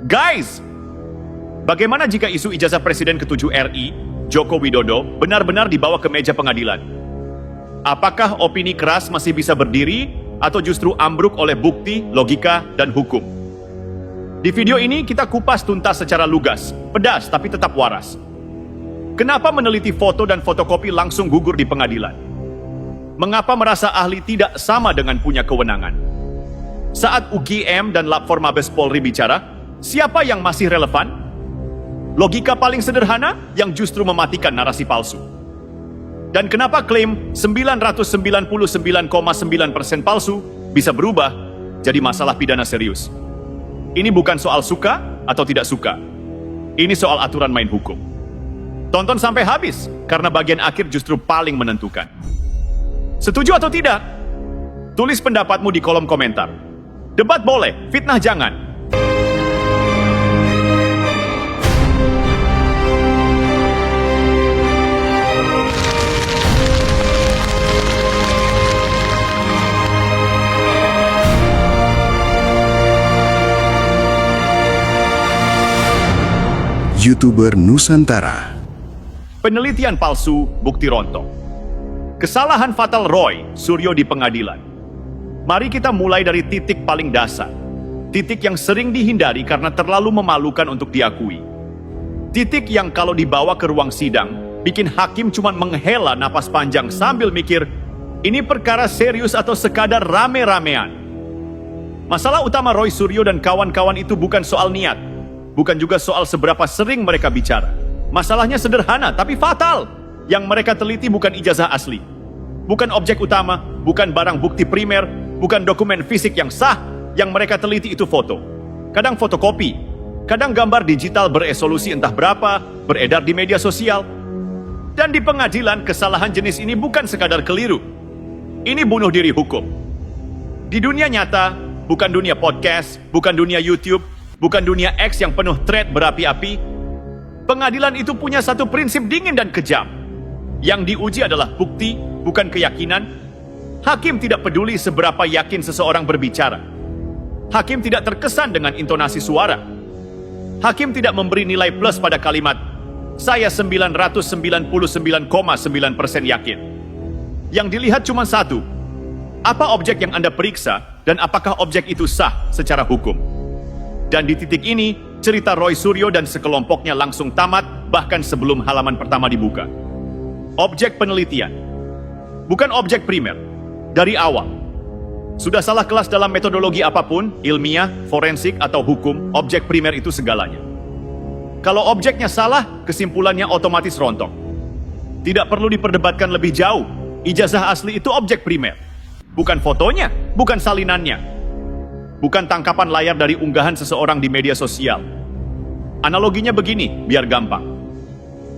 Guys, bagaimana jika isu ijazah Presiden ke-7 RI, Joko Widodo, benar-benar dibawa ke meja pengadilan? Apakah opini keras masih bisa berdiri, atau justru ambruk oleh bukti, logika, dan hukum? Di video ini kita kupas tuntas secara lugas, pedas tapi tetap waras. Kenapa meneliti foto dan fotokopi langsung gugur di pengadilan? Mengapa merasa ahli tidak sama dengan punya kewenangan? Saat UGM dan Lab 4 Mabes Polri bicara, siapa yang masih relevan? Logika paling sederhana yang justru mematikan narasi palsu. Dan kenapa klaim 999,9% palsu bisa berubah jadi masalah pidana serius? Ini bukan soal suka atau tidak suka. Ini soal aturan main hukum. Tonton sampai habis, karena bagian akhir justru paling menentukan. Setuju atau tidak? Tulis pendapatmu di kolom komentar. Debat boleh, fitnah jangan. YouTuber Nusantara. Penelitian palsu, bukti rontok. Kesalahan fatal Roy Suryo di pengadilan. Mari kita mulai dari titik paling dasar. Titik yang sering dihindari karena terlalu memalukan untuk diakui. Titik yang kalau dibawa ke ruang sidang, bikin hakim cuma menghela napas panjang sambil mikir, ini perkara serius atau sekadar rame-ramean. Masalah utama Roy Suryo dan kawan-kawan itu bukan soal niat. Bukan juga soal seberapa sering mereka bicara. Masalahnya sederhana tapi fatal. Yang mereka teliti bukan ijazah asli, bukan objek utama, bukan barang bukti primer, bukan dokumen fisik yang sah. Yang mereka teliti itu foto. Kadang fotokopi, kadang gambar digital beresolusi entah berapa, beredar di media sosial. Dan di pengadilan, kesalahan jenis ini bukan sekadar keliru. Ini bunuh diri hukum. Di dunia nyata, bukan dunia podcast, bukan dunia YouTube, bukan dunia X yang penuh thread berapi-api, pengadilan itu punya satu prinsip dingin dan kejam. Yang diuji adalah bukti, bukan keyakinan. Hakim tidak peduli seberapa yakin seseorang berbicara. Hakim tidak terkesan dengan intonasi suara. Hakim tidak memberi nilai plus pada kalimat, saya 999,9% yakin. Yang dilihat cuma satu, apa objek yang Anda periksa dan apakah objek itu sah secara hukum. Dan di titik ini, cerita Roy Suryo dan sekelompoknya langsung tamat, bahkan sebelum halaman pertama dibuka. Objek penelitian, bukan objek primer. Dari awal, sudah salah kelas dalam metodologi apapun, ilmiah, forensik, atau hukum, objek primer itu segalanya. Kalau objeknya salah, kesimpulannya otomatis rontok. Tidak perlu diperdebatkan lebih jauh, ijazah asli itu objek primer. Bukan fotonya, bukan salinannya. Bukan tangkapan layar dari unggahan seseorang di media sosial. Analoginya begini, biar gampang.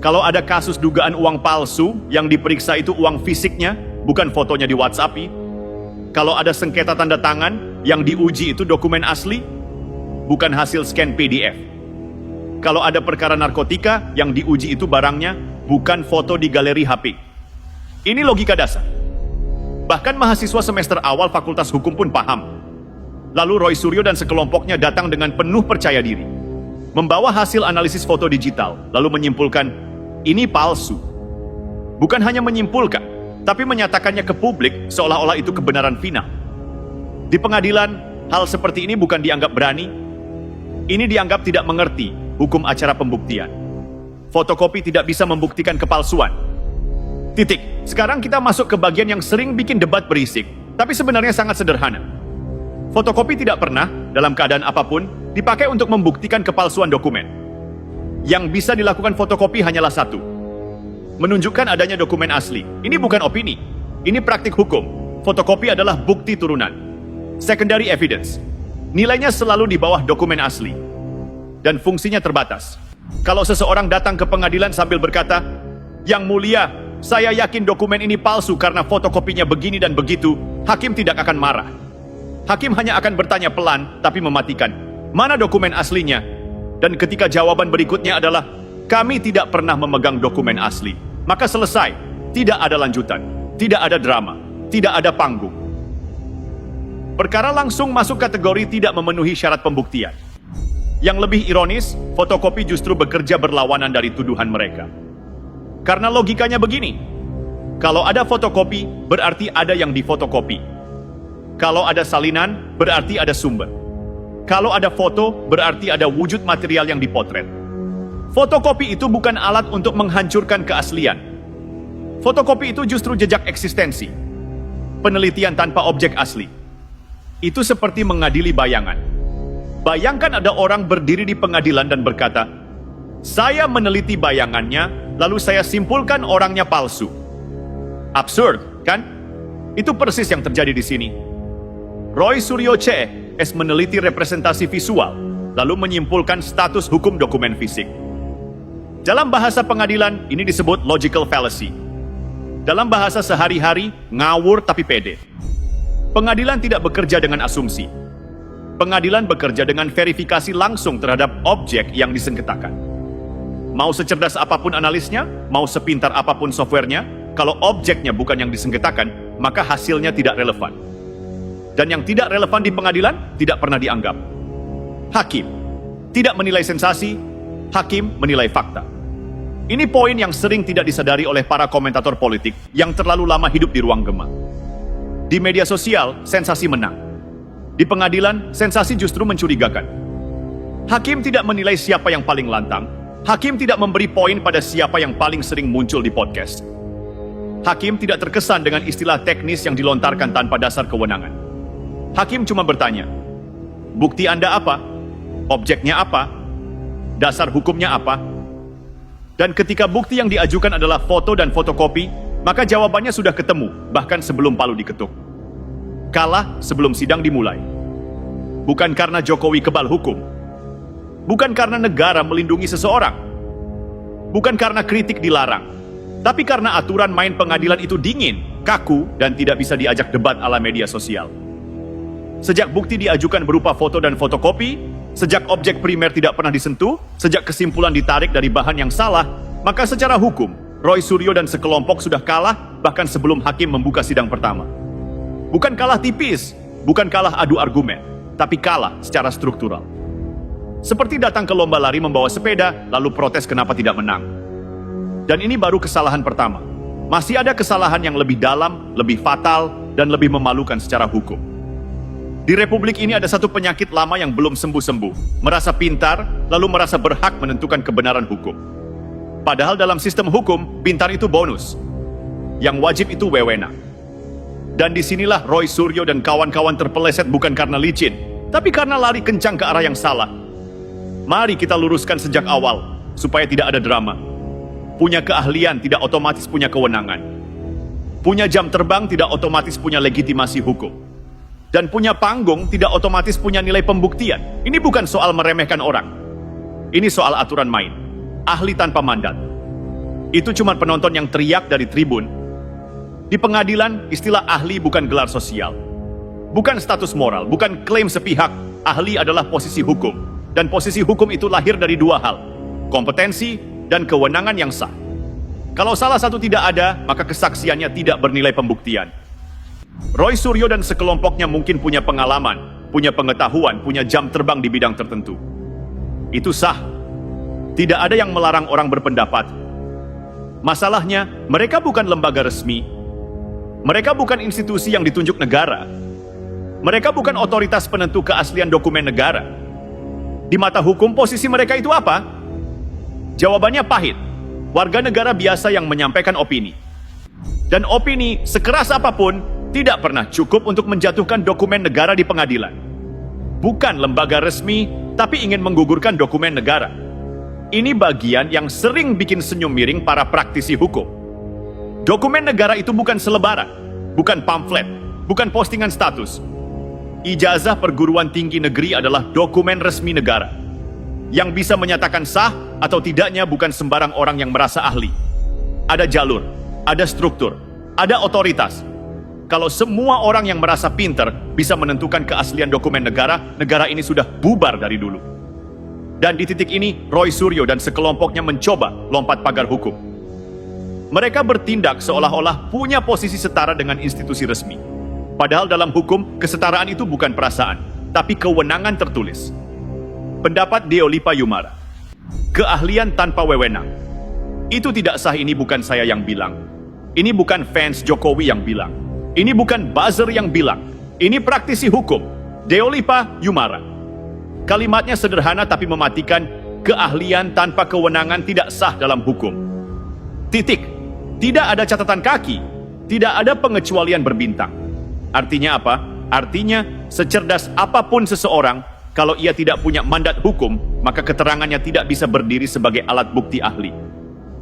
Kalau ada kasus dugaan uang palsu, yang diperiksa itu uang fisiknya, bukan fotonya di WhatsApp. Kalau ada sengketa tanda tangan, yang diuji itu dokumen asli, bukan hasil scan PDF. Kalau ada perkara narkotika, yang diuji itu barangnya, bukan foto di galeri HP. Ini logika dasar. Bahkan mahasiswa semester awal Fakultas Hukum pun paham. Lalu Roy Suryo dan sekelompoknya datang dengan penuh percaya diri. Membawa hasil analisis foto digital, lalu menyimpulkan, ini palsu. Bukan hanya menyimpulkan, tapi menyatakannya ke publik seolah-olah itu kebenaran final. Di pengadilan, hal seperti ini bukan dianggap berani. Ini dianggap tidak mengerti hukum acara pembuktian. Fotokopi tidak bisa membuktikan kepalsuan. Titik. Sekarang kita masuk ke bagian yang sering bikin debat berisik, tapi sebenarnya sangat sederhana. Fotokopi tidak pernah, dalam keadaan apapun, dipakai untuk membuktikan kepalsuan dokumen. Yang bisa dilakukan fotokopi hanyalah satu. Menunjukkan adanya dokumen asli. Ini bukan opini. Ini praktik hukum. Fotokopi adalah bukti turunan. Secondary evidence. Nilainya selalu di bawah dokumen asli. Dan fungsinya terbatas. Kalau seseorang datang ke pengadilan sambil berkata, Yang mulia, saya yakin dokumen ini palsu karena fotokopinya begini dan begitu, hakim tidak akan marah. Hakim hanya akan bertanya pelan, tapi mematikan. Mana dokumen aslinya? Dan ketika jawaban berikutnya adalah, kami tidak pernah memegang dokumen asli. Maka selesai. Tidak ada lanjutan. Tidak ada drama. Tidak ada panggung. Perkara langsung masuk kategori tidak memenuhi syarat pembuktian. Yang lebih ironis, fotokopi justru bekerja berlawanan dari tuduhan mereka. Karena logikanya begini, kalau ada fotokopi, berarti ada yang difotokopi. Kalau ada salinan, berarti ada sumber. Kalau ada foto, berarti ada wujud material yang dipotret. Fotokopi itu bukan alat untuk menghancurkan keaslian. Fotokopi itu justru jejak eksistensi. Penelitian tanpa objek asli. Itu seperti mengadili bayangan. Bayangkan ada orang berdiri di pengadilan dan berkata, "Saya meneliti bayangannya, lalu saya simpulkan orangnya palsu." Absurd, kan? Itu persis yang terjadi di sini. Roy Suryo CS meneliti representasi visual, lalu menyimpulkan status hukum dokumen fisik. Dalam bahasa pengadilan, ini disebut logical fallacy. Dalam bahasa sehari-hari, ngawur tapi pede. Pengadilan tidak bekerja dengan asumsi. Pengadilan bekerja dengan verifikasi langsung terhadap objek yang disengketakan. Mau secerdas apapun analisnya, mau sepintar apapun softwarenya, kalau objeknya bukan yang disengketakan, maka hasilnya tidak relevan. Dan yang tidak relevan di pengadilan tidak pernah dianggap. Hakim tidak menilai sensasi, hakim menilai fakta. Ini poin yang sering tidak disadari oleh para komentator politik yang terlalu lama hidup di ruang gema. Di media sosial, sensasi menang. Di pengadilan, sensasi justru mencurigakan. Hakim tidak menilai siapa yang paling lantang. Hakim tidak memberi poin pada siapa yang paling sering muncul di podcast. Hakim tidak terkesan dengan istilah teknis yang dilontarkan tanpa dasar kewenangan. Hakim cuma bertanya, "Bukti Anda apa? Objeknya apa? Dasar hukumnya apa?" Dan ketika bukti yang diajukan adalah foto dan fotokopi, maka jawabannya sudah ketemu, bahkan sebelum palu diketuk. Kalah sebelum sidang dimulai. Bukan karena Jokowi kebal hukum. Bukan karena negara melindungi seseorang. Bukan karena kritik dilarang. Tapi karena aturan main pengadilan itu dingin, kaku, dan tidak bisa diajak debat ala media sosial. Sejak bukti diajukan berupa foto dan fotokopi, sejak objek primer tidak pernah disentuh, sejak kesimpulan ditarik dari bahan yang salah, maka secara hukum, Roy Suryo dan sekelompok sudah kalah bahkan sebelum hakim membuka sidang pertama. Bukan kalah tipis, bukan kalah adu argumen, tapi kalah secara struktural. Seperti datang ke lomba lari membawa sepeda, lalu protes kenapa tidak menang. Dan ini baru kesalahan pertama. Masih ada kesalahan yang lebih dalam, lebih fatal, dan lebih memalukan secara hukum. Di Republik ini ada satu penyakit lama yang belum sembuh-sembuh. Merasa pintar, lalu merasa berhak menentukan kebenaran hukum. Padahal dalam sistem hukum, pintar itu bonus. Yang wajib itu wewenang. Dan disinilah Roy Suryo dan kawan-kawan terpeleset bukan karena licin, tapi karena lari kencang ke arah yang salah. Mari kita luruskan sejak awal, supaya tidak ada drama. Punya keahlian tidak otomatis punya kewenangan. Punya jam terbang tidak otomatis punya legitimasi hukum. Dan punya panggung tidak otomatis punya nilai pembuktian. Ini bukan soal meremehkan orang. Ini soal aturan main. Ahli tanpa mandat. Itu cuma penonton yang teriak dari tribun. Di pengadilan, istilah ahli bukan gelar sosial. Bukan status moral, bukan klaim sepihak. Ahli adalah posisi hukum. Dan posisi hukum itu lahir dari dua hal. Kompetensi dan kewenangan yang sah. Kalau salah satu tidak ada, maka kesaksiannya tidak bernilai pembuktian. Roy Suryo dan sekelompoknya mungkin punya pengalaman, punya pengetahuan, punya jam terbang di bidang tertentu. Itu sah. Tidak ada yang melarang orang berpendapat. Masalahnya, mereka bukan lembaga resmi. Mereka bukan institusi yang ditunjuk negara. Mereka bukan otoritas penentu keaslian dokumen negara. Di mata hukum, posisi mereka itu apa? Jawabannya pahit. Warga negara biasa yang menyampaikan opini. Dan opini, sekeras apapun, tidak pernah cukup untuk menjatuhkan dokumen negara di pengadilan. Bukan lembaga resmi, tapi ingin menggugurkan dokumen negara. Ini bagian yang sering bikin senyum miring para praktisi hukum. Dokumen negara itu bukan selebaran, bukan pamflet, bukan postingan status. Ijazah perguruan tinggi negeri adalah dokumen resmi negara. Yang bisa menyatakan sah atau tidaknya bukan sembarang orang yang merasa ahli. Ada jalur, ada struktur, ada otoritas. Kalau semua orang yang merasa pinter bisa menentukan keaslian dokumen negara, negara ini sudah bubar dari dulu. Dan di titik ini, Roy Suryo dan sekelompoknya mencoba lompat pagar hukum. Mereka bertindak seolah-olah punya posisi setara dengan institusi resmi. Padahal dalam hukum, kesetaraan itu bukan perasaan, tapi kewenangan tertulis. Pendapat Deolipa Yumara. Keahlian tanpa wewenang. Itu tidak sah, ini bukan saya yang bilang. Ini bukan fans Jokowi yang bilang. Ini bukan buzzer yang bilang. Ini praktisi hukum, Deolipa Yumara. Kalimatnya sederhana tapi mematikan. Keahlian tanpa kewenangan tidak sah dalam hukum. Titik. Tidak ada catatan kaki. Tidak ada pengecualian berbintang. Artinya apa? Artinya, secerdas apapun seseorang, kalau ia tidak punya mandat hukum, maka keterangannya tidak bisa berdiri sebagai alat bukti ahli.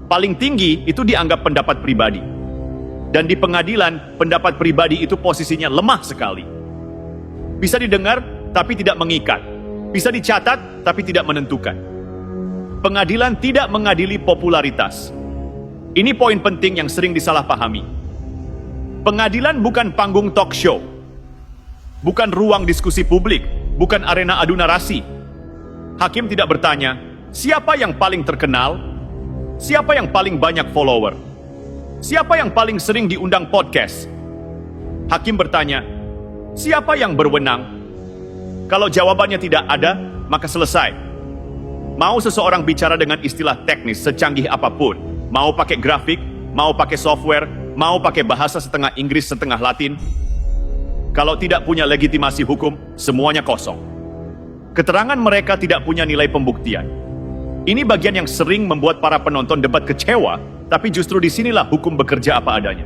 Paling tinggi itu dianggap pendapat pribadi. Dan di pengadilan, pendapat pribadi itu posisinya lemah sekali. Bisa didengar, tapi tidak mengikat. Bisa dicatat, tapi tidak menentukan. Pengadilan tidak mengadili popularitas. Ini poin penting yang sering disalahpahami. Pengadilan bukan panggung talk show. Bukan ruang diskusi publik. Bukan arena adu narasi. Hakim tidak bertanya, siapa yang paling terkenal? Siapa yang paling banyak follower? Siapa yang paling sering diundang podcast? Hakim bertanya, siapa yang berwenang? Kalau jawabannya tidak ada, maka selesai. Mau seseorang bicara dengan istilah teknis secanggih apapun, mau pakai grafik, mau pakai software, mau pakai bahasa setengah Inggris setengah Latin, kalau tidak punya legitimasi hukum, semuanya kosong. Keterangan mereka tidak punya nilai pembuktian. Ini bagian yang sering membuat para penonton debat kecewa, tapi justru disinilah hukum bekerja apa adanya.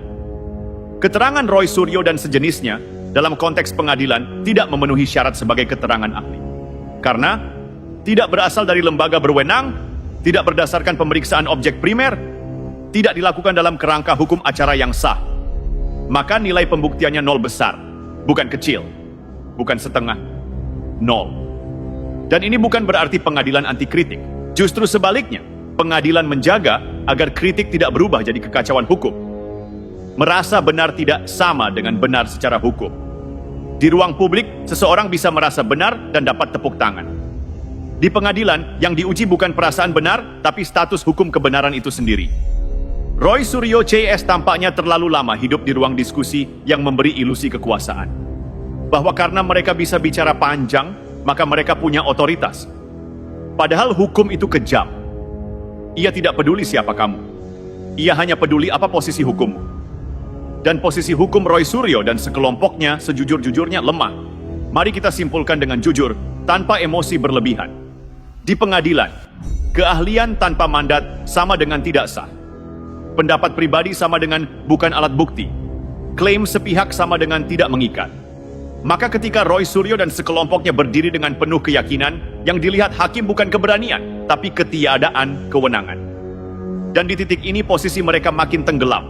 Keterangan Roy Suryo dan sejenisnya dalam konteks pengadilan tidak memenuhi syarat sebagai keterangan ahli. Karena tidak berasal dari lembaga berwenang, tidak berdasarkan pemeriksaan objek primer, tidak dilakukan dalam kerangka hukum acara yang sah. Maka nilai pembuktiannya 0 besar, bukan kecil, bukan setengah, 0. Dan ini bukan berarti pengadilan anti kritik. Justru sebaliknya, pengadilan menjaga agar kritik tidak berubah jadi kekacauan hukum. Merasa benar tidak sama dengan benar secara hukum. Di ruang publik, seseorang bisa merasa benar dan dapat tepuk tangan. Di pengadilan, yang diuji bukan perasaan benar, tapi status hukum kebenaran itu sendiri. Roy Suryo CS tampaknya terlalu lama hidup di ruang diskusi yang memberi ilusi kekuasaan. Bahwa karena mereka bisa bicara panjang, maka mereka punya otoritas. Padahal hukum itu kejam. Ia tidak peduli siapa kamu. Ia hanya peduli apa posisi hukummu. Dan posisi hukum Roy Suryo dan sekelompoknya sejujur-jujurnya lemah. Mari kita simpulkan dengan jujur, tanpa emosi berlebihan. Di pengadilan, keahlian tanpa mandat sama dengan tidak sah. Pendapat pribadi sama dengan bukan alat bukti. Klaim sepihak sama dengan tidak mengikat. Maka ketika Roy Suryo dan sekelompoknya berdiri dengan penuh keyakinan, yang dilihat hakim bukan keberanian, tapi ketiadaan kewenangan. Dan di titik ini posisi mereka makin tenggelam.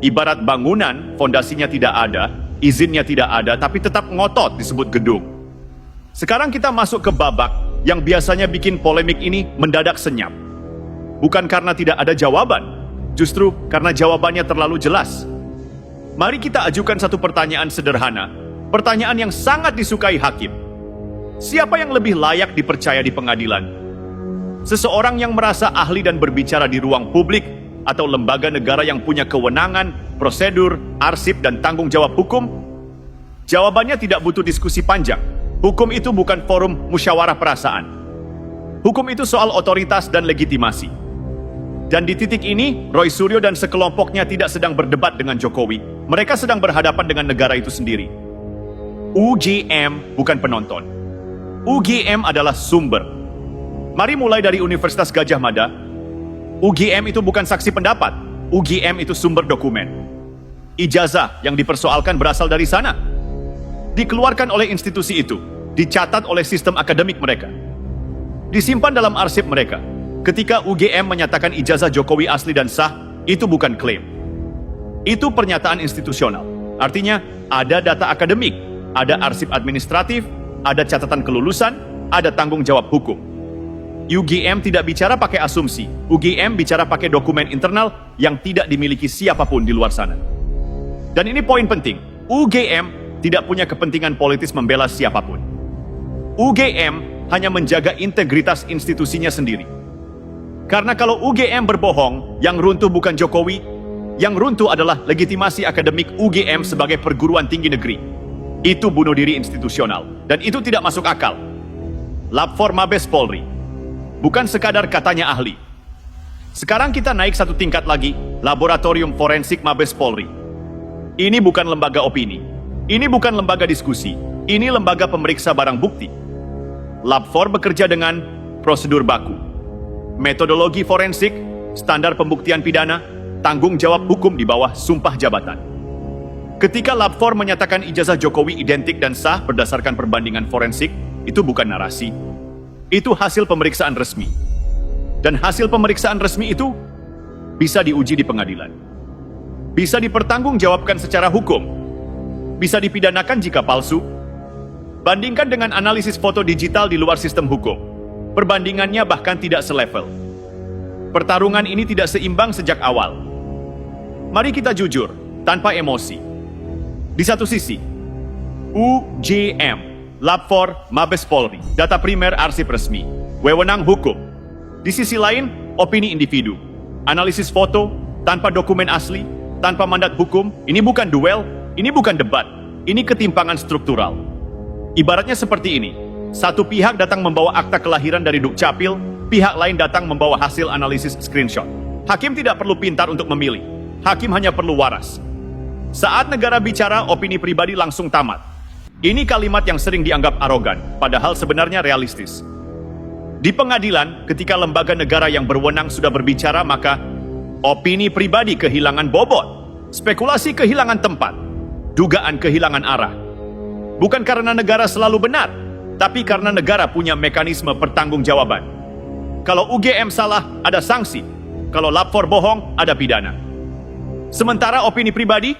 Ibarat bangunan, fondasinya tidak ada, izinnya tidak ada, tapi tetap ngotot disebut gedung. Sekarang kita masuk ke babak yang biasanya bikin polemik ini mendadak senyap. Bukan karena tidak ada jawaban, justru karena jawabannya terlalu jelas. Mari kita ajukan satu pertanyaan sederhana. Pertanyaan yang sangat disukai hakim. Siapa yang lebih layak dipercaya di pengadilan? Seseorang yang merasa ahli dan berbicara di ruang publik, atau lembaga negara yang punya kewenangan, prosedur, arsip, dan tanggung jawab hukum? Jawabannya tidak butuh diskusi panjang. Hukum itu bukan forum musyawarah perasaan. Hukum itu soal otoritas dan legitimasi. Dan di titik ini, Roy Suryo dan sekelompoknya tidak sedang berdebat dengan Jokowi. Mereka sedang berhadapan dengan negara itu sendiri. UGM bukan penonton. UGM adalah sumber. Mari mulai dari Universitas Gadjah Mada. UGM itu bukan saksi pendapat. UGM itu sumber dokumen. Ijazah yang dipersoalkan berasal dari sana. Dikeluarkan oleh institusi itu. Dicatat oleh sistem akademik mereka. Disimpan dalam arsip mereka. Ketika UGM menyatakan ijazah Jokowi asli dan sah, itu bukan klaim. Itu pernyataan institusional. Artinya, ada data akademik, ada arsip administratif, ada catatan kelulusan, ada tanggung jawab hukum. UGM tidak bicara pakai asumsi. UGM bicara pakai dokumen internal yang tidak dimiliki siapapun di luar sana. Dan ini poin penting. UGM tidak punya kepentingan politis membela siapapun. UGM hanya menjaga integritas institusinya sendiri. Karena kalau UGM berbohong, yang runtuh bukan Jokowi, yang runtuh adalah legitimasi akademik UGM sebagai perguruan tinggi negeri. Itu bunuh diri institusional, dan itu tidak masuk akal. Lab 4 Mabes Polri. Bukan sekadar katanya ahli. Sekarang kita naik satu tingkat lagi, Laboratorium Forensik Mabes Polri. Ini bukan lembaga opini. Ini bukan lembaga diskusi. Ini lembaga pemeriksa barang bukti. Lab 4 bekerja dengan prosedur baku. Metodologi forensik, standar pembuktian pidana, tanggung jawab hukum di bawah sumpah jabatan. Ketika Lab 4 menyatakan ijazah Jokowi identik dan sah berdasarkan perbandingan forensik, itu bukan narasi. Itu hasil pemeriksaan resmi. Dan hasil pemeriksaan resmi itu bisa diuji di pengadilan. Bisa dipertanggungjawabkan secara hukum. Bisa dipidanakan jika palsu. Bandingkan dengan analisis foto digital di luar sistem hukum. Perbandingannya bahkan tidak selevel. Pertarungan ini tidak seimbang sejak awal. Mari kita jujur, tanpa emosi. Di satu sisi, UJM, Lab 4 Mabes Polri, data primer arsip resmi, wewenang hukum. Di sisi lain, opini individu, analisis foto, tanpa dokumen asli, tanpa mandat hukum. Ini bukan duel, ini bukan debat, ini ketimpangan struktural. Ibaratnya seperti ini, satu pihak datang membawa akta kelahiran dari Dukcapil, pihak lain datang membawa hasil analisis screenshot. Hakim tidak perlu pintar untuk memilih, hakim hanya perlu waras. Saat negara bicara, opini pribadi langsung tamat. Ini kalimat yang sering dianggap arogan, padahal sebenarnya realistis. Di pengadilan, ketika lembaga negara yang berwenang sudah berbicara, maka opini pribadi kehilangan bobot, spekulasi kehilangan tempat, dugaan kehilangan arah. Bukan karena negara selalu benar, tapi karena negara punya mekanisme pertanggungjawaban. Kalau UGM salah, ada sanksi. Kalau Lab 4 bohong, ada pidana. Sementara opini pribadi,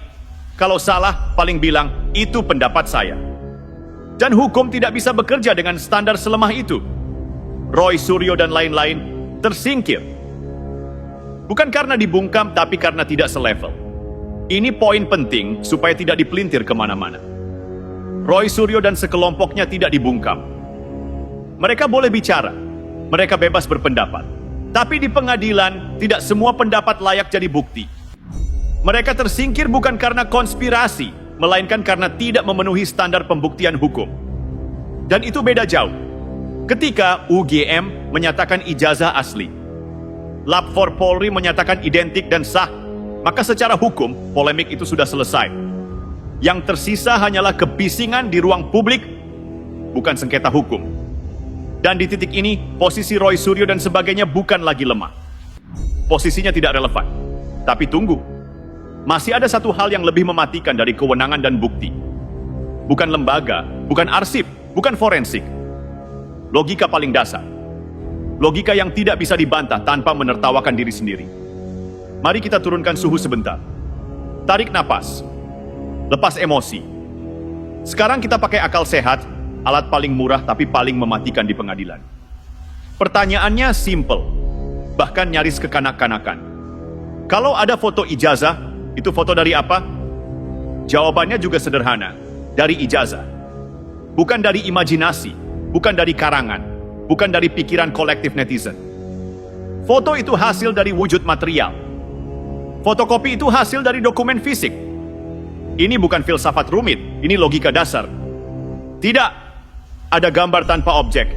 kalau salah, paling bilang, itu pendapat saya. Dan hukum tidak bisa bekerja dengan standar selemah itu. Roy Suryo dan lain-lain tersingkir. Bukan karena dibungkam, tapi karena tidak selevel. Ini poin penting supaya tidak dipelintir kemana-mana. Roy Suryo dan sekelompoknya tidak dibungkam. Mereka boleh bicara, mereka bebas berpendapat. Tapi di pengadilan, tidak semua pendapat layak jadi bukti. Mereka tersingkir bukan karena konspirasi, melainkan karena tidak memenuhi standar pembuktian hukum. Dan itu beda jauh. Ketika UGM menyatakan ijazah asli, Lab 4 Polri menyatakan identik dan sah, maka secara hukum, polemik itu sudah selesai. Yang tersisa hanyalah kebisingan di ruang publik, bukan sengketa hukum. Dan di titik ini, posisi Roy Suryo dan sebagainya bukan lagi lemah. Posisinya tidak relevan. Tapi tunggu, masih ada satu hal yang lebih mematikan dari kewenangan dan bukti. Bukan lembaga, bukan arsip, bukan forensik. Logika paling dasar. Logika yang tidak bisa dibantah tanpa menertawakan diri sendiri. Mari kita turunkan suhu sebentar. Tarik napas. Lepas emosi. Sekarang kita pakai akal sehat, alat paling murah tapi paling mematikan di pengadilan. Pertanyaannya simple, bahkan nyaris kekanak-kanakan. Kalau ada foto ijazah, itu foto dari apa? Jawabannya juga sederhana, dari ijazah. Bukan dari imajinasi. Bukan dari karangan, bukan dari pikiran kolektif netizen. Foto itu hasil dari wujud material. Fotokopi itu hasil dari dokumen fisik. Ini bukan filsafat rumit, ini logika dasar. Tidak ada gambar tanpa objek.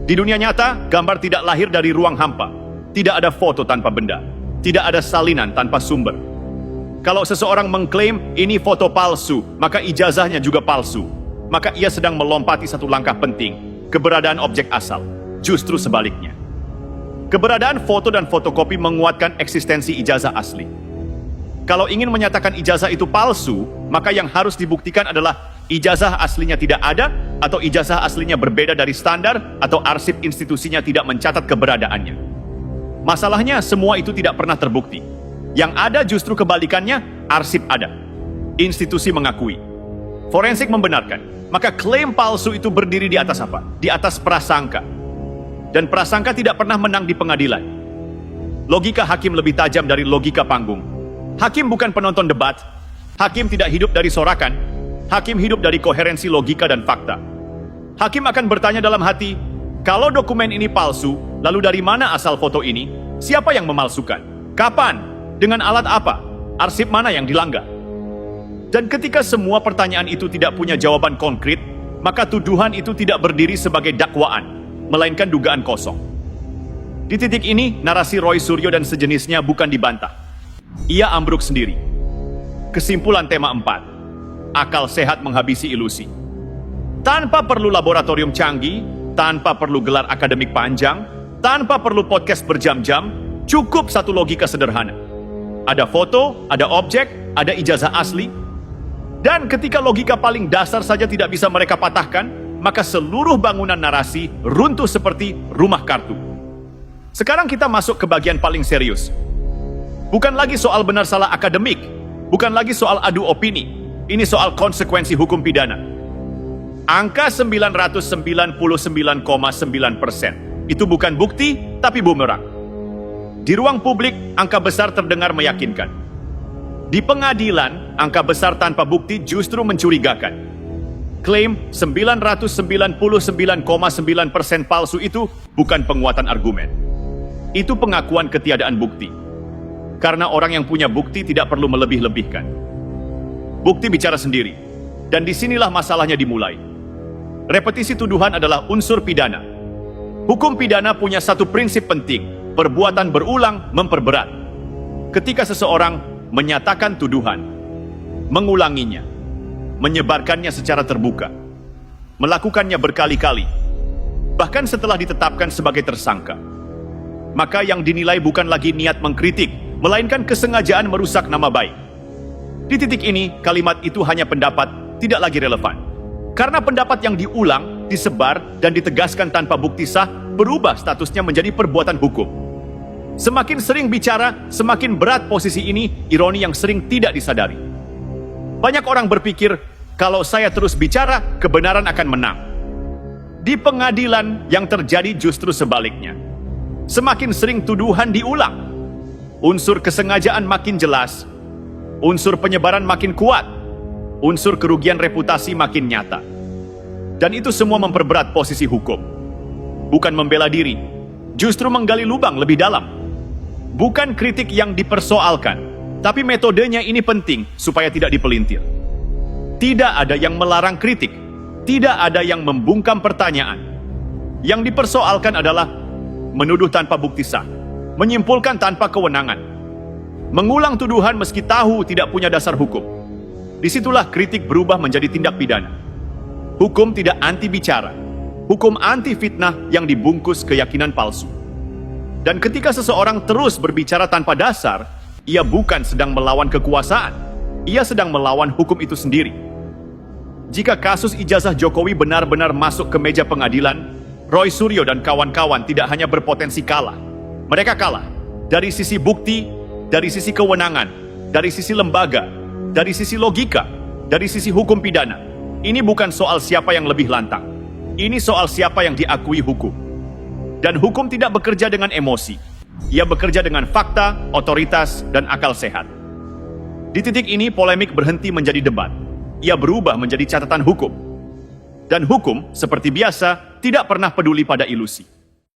Di dunia nyata, gambar tidak lahir dari ruang hampa. Tidak ada foto tanpa benda. Tidak ada salinan tanpa sumber. Kalau seseorang mengklaim ini foto palsu, maka ijazahnya juga palsu. Maka ia sedang melompati satu langkah penting, keberadaan objek asal. Justru sebaliknya. Keberadaan foto dan fotokopi menguatkan eksistensi ijazah asli. Kalau ingin menyatakan ijazah itu palsu, maka yang harus dibuktikan adalah ijazah aslinya tidak ada, atau ijazah aslinya berbeda dari standar, atau arsip institusinya tidak mencatat keberadaannya. Masalahnya, semua itu tidak pernah terbukti. Yang ada justru kebalikannya, arsip ada. Institusi mengakui. Forensik membenarkan. Maka klaim palsu itu berdiri di atas apa? Di atas prasangka. Dan prasangka tidak pernah menang di pengadilan. Logika hakim lebih tajam dari logika panggung. Hakim bukan penonton debat. Hakim tidak hidup dari sorakan. Hakim hidup dari koherensi logika dan fakta. Hakim akan bertanya dalam hati, kalau dokumen ini palsu, lalu dari mana asal foto ini? Siapa yang memalsukan? Kapan? Dengan alat apa? Arsip mana yang dilanggar? Dan ketika semua pertanyaan itu tidak punya jawaban konkret, maka tuduhan itu tidak berdiri sebagai dakwaan, melainkan dugaan kosong. Di titik ini, narasi Roy Suryo dan sejenisnya bukan dibantah. Ia ambruk sendiri. Kesimpulan tema 4. Akal sehat menghabisi ilusi. Tanpa perlu laboratorium canggih, tanpa perlu gelar akademik panjang, tanpa perlu podcast berjam-jam, cukup satu logika sederhana. Ada foto, ada objek, ada ijazah asli. Dan ketika logika paling dasar saja tidak bisa mereka patahkan, maka seluruh bangunan narasi runtuh seperti rumah kartu. Sekarang kita masuk ke bagian paling serius. Bukan lagi soal benar salah akademik, bukan lagi soal adu opini. Ini soal konsekuensi hukum pidana. Angka 999,9% itu bukan bukti, tapi bumerang. Di ruang publik, angka besar terdengar meyakinkan. Di pengadilan, angka besar tanpa bukti justru mencurigakan. Klaim 999,9% palsu itu bukan penguatan argumen. Itu pengakuan ketiadaan bukti. Karena orang yang punya bukti tidak perlu melebih-lebihkan. Bukti bicara sendiri. Dan disinilah masalahnya dimulai. Repetisi tuduhan adalah unsur pidana. Hukum pidana punya satu prinsip penting. Perbuatan berulang memperberat. Ketika seseorang menyatakan tuduhan, mengulanginya, menyebarkannya secara terbuka, melakukannya berkali-kali, bahkan setelah ditetapkan sebagai tersangka, maka yang dinilai bukan lagi niat mengkritik, melainkan kesengajaan merusak nama baik. Di titik ini, kalimat itu hanya pendapat, tidak lagi relevan. Karena pendapat yang diulang, disebar, dan ditegaskan tanpa bukti sah, berubah statusnya menjadi perbuatan hukum. Semakin sering bicara, semakin berat posisi ini, ironi yang sering tidak disadari. Banyak orang berpikir, kalau saya terus bicara, kebenaran akan menang. Di pengadilan, yang terjadi justru sebaliknya. Semakin sering tuduhan diulang, unsur kesengajaan makin jelas, unsur penyebaran makin kuat, unsur kerugian reputasi makin nyata. Dan itu semua memperberat posisi hukum. Bukan membela diri, justru menggali lubang lebih dalam. Bukan kritik yang dipersoalkan, tapi metodenya ini penting supaya tidak dipelintir. Tidak ada yang melarang kritik, tidak ada yang membungkam pertanyaan. Yang dipersoalkan adalah menuduh tanpa bukti sah, menyimpulkan tanpa kewenangan, mengulang tuduhan meski tahu tidak punya dasar hukum. Disitulah kritik berubah menjadi tindak pidana. Hukum tidak anti bicara, hukum anti fitnah yang dibungkus keyakinan palsu. Dan ketika seseorang terus berbicara tanpa dasar, ia bukan sedang melawan kekuasaan, ia sedang melawan hukum itu sendiri. Jika kasus ijazah Jokowi benar-benar masuk ke meja pengadilan, Roy Suryo dan kawan-kawan tidak hanya berpotensi kalah. Mereka kalah dari sisi bukti, dari sisi kewenangan, dari sisi lembaga, dari sisi logika, dari sisi hukum pidana. Ini bukan soal siapa yang lebih lantang. Ini soal siapa yang diakui hukum. Dan hukum tidak bekerja dengan emosi. Ia bekerja dengan fakta, otoritas, dan akal sehat. Di titik ini, polemik berhenti menjadi debat. Ia berubah menjadi catatan hukum. Dan hukum, seperti biasa, tidak pernah peduli pada ilusi.